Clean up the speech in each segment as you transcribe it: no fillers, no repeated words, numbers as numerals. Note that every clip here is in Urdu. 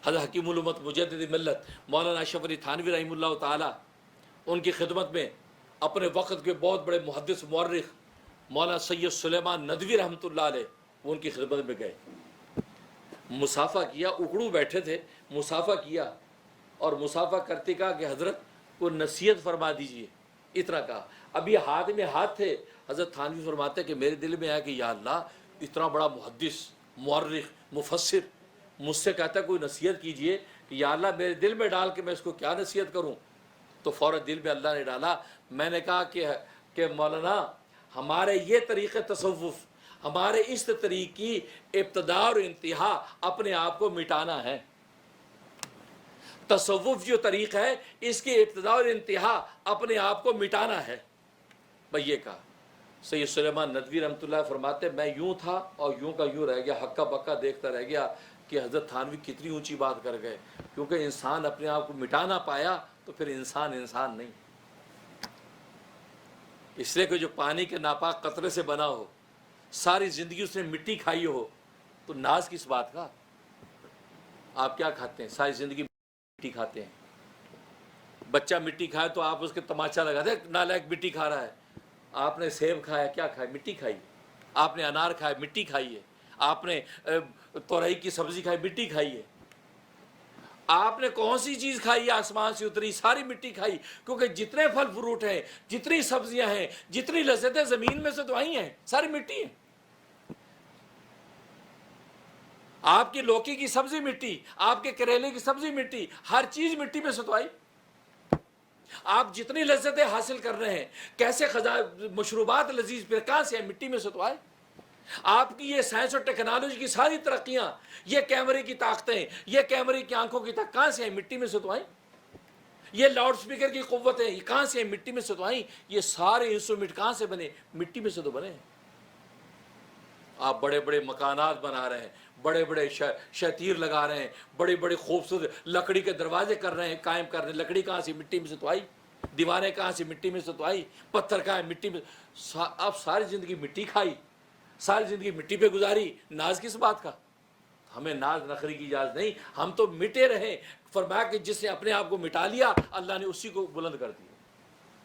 حضرت حکیم الامت مجدد ملت مولانا اشرف علی تھانوی رحمہ اللہ تعالی، ان کی خدمت میں اپنے وقت کے بہت بڑے محدث مورخ مولانا سید سلیمان ندوی رحمۃ اللہ علیہ، وہ ان کی خدمت میں گئے، مصافحہ کیا، اکڑو بیٹھے تھے، مصافحہ کیا، اور مصافحہ کرتے کہا کہ حضرت کو نصیحت فرما دیجئے، اتنا کہا۔ ابھی ہاتھ میں ہاتھ تھے، حضرت تھانوی فرماتے کہ میرے دل میں آیا کہ یا اللہ، اتنا بڑا محدث مورخ مفسر مجھ سے کہتا ہے کوئی نصیحت کیجئے، کہ یا اللہ میرے دل میں ڈال کے میں اس کو کیا نصیحت کروں؟ تو فوراً دل میں اللہ نے ڈالا، میں نے کہا کہ مولانا ہمارے یہ طریقے تصوف، ہمارے اس طریق کی ابتدا اور انتہا اپنے آپ کو مٹانا ہے۔ تصوف جو طریق ہے اس کی ابتدا اور انتہا اپنے آپ کو مٹانا ہے۔ بھئی یہ کہا۔ سید سلیمان ندوی رحمۃ اللہ فرماتے میں یوں تھا اور یوں کا یوں رہ گیا، ہکا بکا دیکھتا رہ گیا کہ حضرت تھانوی کتنی اونچی بات کر گئے، کیونکہ انسان اپنے آپ کو مٹا نہ پایا تو پھر انسان نہیں۔ اس لیے کہ جو پانی کے ناپاک قطرے سے بنا ہو، ساری زندگی اس نے مٹی کھائی ہو، تو ناز کس بات کا؟ آپ کیا کھاتے ہیں؟ ساری زندگی مٹی کھاتے ہیں۔ بچہ مٹی کھائے تو آپ اس کے تماچا لگاتے ہیں، نالائق مٹی کھا رہا ہے۔ آپ نے سیب کھایا، کیا کھایا؟ مٹی کھائی۔ آپ نے انار کھایا، مٹی کھائی ہے۔ آپ نے تورئی کی سبزی کھائی، مٹی کھائی ہے۔ آپ نے کون سی چیز کھائی ہے آسمان سے اتری؟ ساری مٹی کھائی، کیونکہ جتنے پھل فروٹ ہیں، جتنی سبزیاں ہیں، جتنی لذتیں زمین میں سے تو آئی ہیں، ساری مٹی ہیں۔ آپ کی لوکی کی سبزی مٹی، آپ کے کریلے کی سبزی مٹی، ہر چیز مٹی میں سے تو آئی۔ آپ جتنی لذتیں حاصل کر رہے ہیں، کیسے مشروبات لذیذ پھر کہاں سے ہیں؟ مٹی میں سے تو آئے۔ آپ کی یہ سائنس اور ٹیکنالوجی کی ساری ترقیاں، یہ کیمرے کی طاقتیں، یہ کیمرے کی آنکھوں کی طاقت کہاں سے ہیں؟ مٹی میں سے تو آئیں۔ یہ لاؤڈ سپیکر کی قوتیں یہ کہاں سے ہیں؟ مٹی میں سے تو آئیں۔ یہ سارے انسٹرومنٹ کہاں سے بنے؟ مٹی میں سے تو بنے ہیں۔ آپ بڑے بڑے مکانات بنا رہے ہیں، بڑے بڑے شتیر لگا رہے ہیں، بڑی بڑی خوبصورت لکڑی کے دروازے کر رہے ہیں، قائم کر رہے ہیں۔ لکڑی کہاں سے؟ مٹی میں سے تو آئی۔ دیواریں کہاں سے؟ مٹی میں سے تو آئی۔ پتھر کہاں ہے؟ مٹی میں۔ اب ساری زندگی مٹی کھائی، ساری زندگی مٹی پہ گزاری، ناز کس بات کا؟ ہمیں ناز نخری کی اجازت نہیں، ہم تو مٹے رہیں۔ فرمایا کہ جس نے اپنے آپ کو مٹا لیا اللہ نے اسی کو بلند کر دیا۔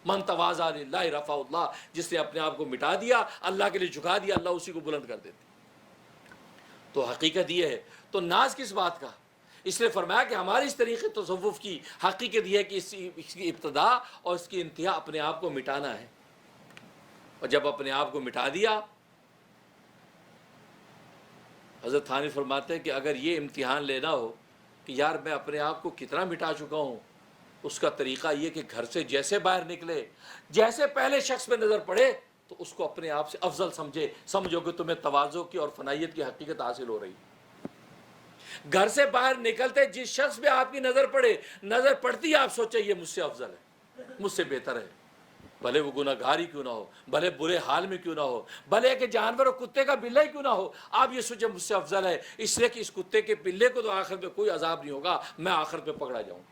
من تواضع للہ رفعہ اللہ، جس نے اپنے آپ کو مٹا دیا اللہ کے لیے جھکا دیا، اللہ اسی کو بلند کر دیتے۔ تو حقیقت یہ ہے، تو ناز کس بات کا؟ اس لیے فرمایا کہ ہماری اس طریقے تصوف کی حقیقت یہ ہے کہ اس کی ابتدا اور اس کی انتہا اپنے آپ کو مٹانا ہے، اور جب اپنے آپ کو مٹا دیا، حضرت تھانوی فرماتے ہیں کہ اگر یہ امتحان لینا ہو کہ یار میں اپنے آپ کو کتنا مٹا چکا ہوں، اس کا طریقہ یہ کہ گھر سے جیسے باہر نکلے، جیسے پہلے شخص پہ نظر پڑے تو اس کو اپنے آپ سے افضل سمجھو کہ تمہیں تواضع کی اور فنائیت کی حقیقت حاصل ہو رہی۔ گھر سے باہر نکلتے جس شخص پہ آپ کی نظر پڑے، نظر پڑتی آپ سوچے یہ مجھ سے افضل ہے، مجھ سے بہتر ہے، بھلے وہ گناہ گار ہی کیوں نہ ہو، بھلے برے حال میں کیوں نہ ہو، بھلے کہ جانور اور کتے کا بلہ ہی کیوں نہ ہو، آپ یہ سوچیں مجھ سے افضل ہے، اس لیے کہ اس کتے کے بلے کو تو آخرت میں کوئی عذاب نہیں ہوگا، میں آخرت میں پکڑا جاؤں،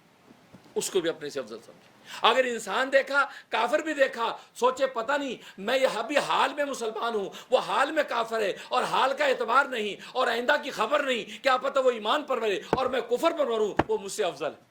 اس کو بھی اپنے سے افضل سمجھے۔ اگر انسان دیکھا، کافر بھی دیکھا، سوچے پتہ نہیں میں یہ ابھی حال میں مسلمان ہوں، وہ حال میں کافر ہے، اور حال کا اعتبار نہیں اور آئندہ کی خبر نہیں، کیا پتہ وہ ایمان پر مرے اور میں کفر پر مروں، وہ مجھ سے افضل ہے۔